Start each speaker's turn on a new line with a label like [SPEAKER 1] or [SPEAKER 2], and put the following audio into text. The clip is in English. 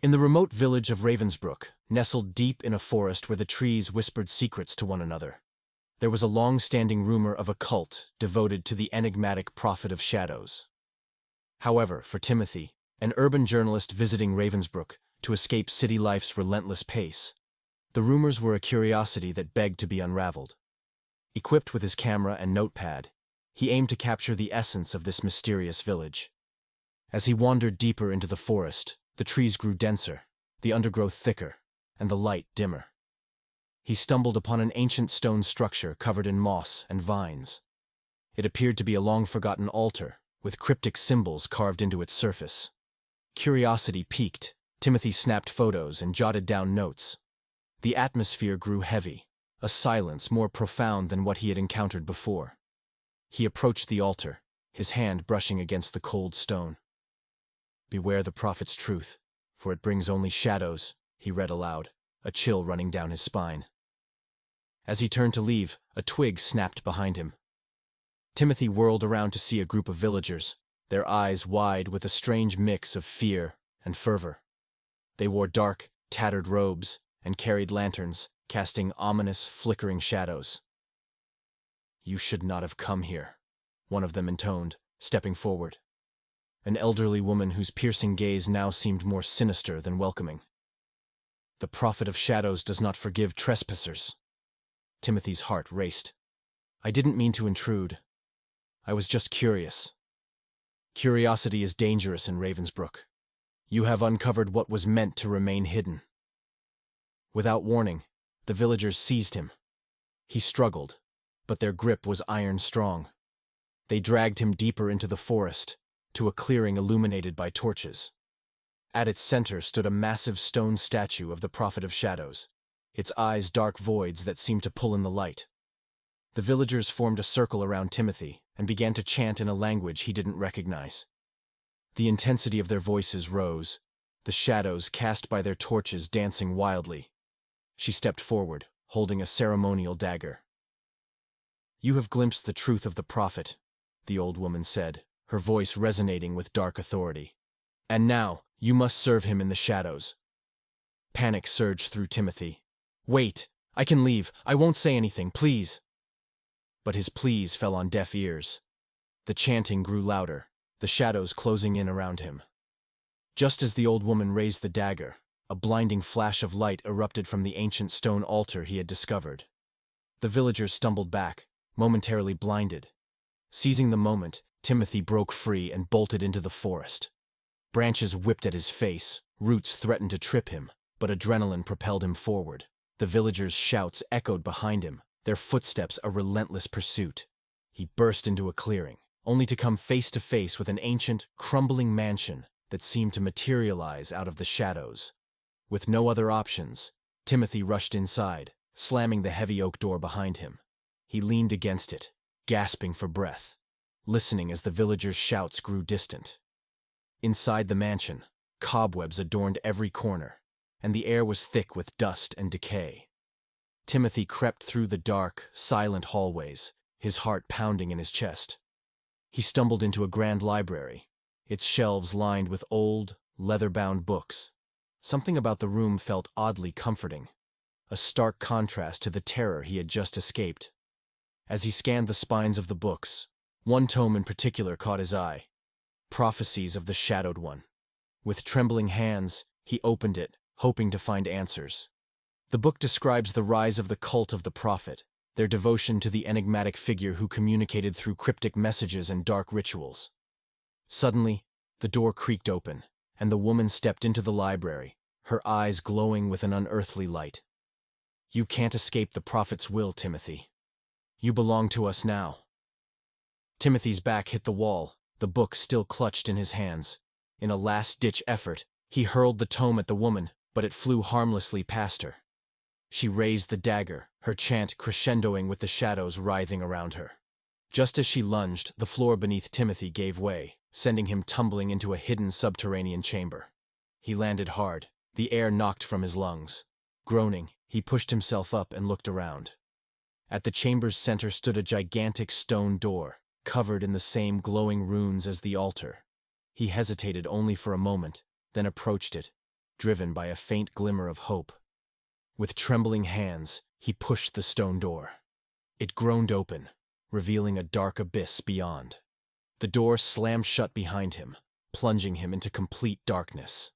[SPEAKER 1] In the remote village of Ravensbrook, nestled deep in a forest where the trees whispered secrets to one another, there was a long-standing rumor of a cult devoted to the enigmatic prophet of shadows. However, for Timothy, an urban journalist visiting Ravensbrook to escape city life's relentless pace, the rumors were a curiosity that begged to be unraveled. Equipped with his camera and notepad, he aimed to capture the essence of this mysterious village. As he wandered deeper into the forest, the trees grew denser, the undergrowth thicker, and the light dimmer. He stumbled upon an ancient stone structure covered in moss and vines. It appeared to be a long-forgotten altar, with cryptic symbols carved into its surface. Curiosity piqued, Timothy snapped photos and jotted down notes. The atmosphere grew heavy, a silence more profound than what he had encountered before. He approached the altar, his hand brushing against the cold stone. "Beware the prophet's truth, for it brings only shadows," he read aloud, a chill running down his spine. As he turned to leave, a twig snapped behind him. Timothy whirled around to see a group of villagers, their eyes wide with a strange mix of fear and fervor. They wore dark, tattered robes and carried lanterns, casting ominous, flickering shadows. "You should not have come here," one of them intoned, stepping forward. An elderly woman whose piercing gaze now seemed more sinister than welcoming. "The prophet of shadows does not forgive trespassers." Timothy's heart raced. "I didn't mean to intrude. I was just curious." "Curiosity is dangerous in Ravensbrook. You have uncovered what was meant to remain hidden." Without warning, the villagers seized him. He struggled, but their grip was iron strong. They dragged him deeper into the forest, to a clearing illuminated by torches. At its center stood a massive stone statue of the prophet of shadows, its eyes dark voids that seemed to pull in the light. The villagers formed a circle around Timothy and began to chant in a language he didn't recognize. The intensity of their voices rose, the shadows cast by their torches dancing wildly. She stepped forward, holding a ceremonial dagger. "You have glimpsed the truth of the prophet," the old woman said, her voice resonating with dark authority. "And now, you must serve him in the shadows." Panic surged through Timothy. "Wait, I can leave. I won't say anything, please." But his pleas fell on deaf ears. The chanting grew louder, the shadows closing in around him. Just as the old woman raised the dagger, a blinding flash of light erupted from the ancient stone altar he had discovered. The villagers stumbled back, momentarily blinded. Seizing the moment, Timothy broke free and bolted into the forest. Branches whipped at his face, roots threatened to trip him, but adrenaline propelled him forward. The villagers' shouts echoed behind him, their footsteps a relentless pursuit. He burst into a clearing, only to come face to face with an ancient, crumbling mansion that seemed to materialize out of the shadows. With no other options, Timothy rushed inside, slamming the heavy oak door behind him. He leaned against it, gasping for breath, listening as the villagers' shouts grew distant. Inside the mansion, cobwebs adorned every corner, and the air was thick with dust and decay. Timothy crept through the dark, silent hallways, his heart pounding in his chest. He stumbled into a grand library, its shelves lined with old, leather-bound books. Something about the room felt oddly comforting, a stark contrast to the terror he had just escaped. As he scanned the spines of the books, one tome in particular caught his eye: Prophecies of the Shadowed One. With trembling hands, he opened it, hoping to find answers. The book describes the rise of the cult of the prophet, their devotion to the enigmatic figure who communicated through cryptic messages and dark rituals. Suddenly, the door creaked open, and the woman stepped into the library, her eyes glowing with an unearthly light. "You can't escape the prophet's will, Timothy. You belong to us now." Timothy's back hit the wall, the book still clutched in his hands. In a last-ditch effort, he hurled the tome at the woman, but it flew harmlessly past her. She raised the dagger, her chant crescendoing with the shadows writhing around her. Just as she lunged, the floor beneath Timothy gave way, sending him tumbling into a hidden subterranean chamber. He landed hard, the air knocked from his lungs. Groaning, he pushed himself up and looked around. At the chamber's center stood a gigantic stone door, covered in the same glowing runes as the altar. He hesitated only for a moment, then approached it, driven by a faint glimmer of hope. With trembling hands, he pushed the stone door. It groaned open, revealing a dark abyss beyond. The door slammed shut behind him, plunging him into complete darkness.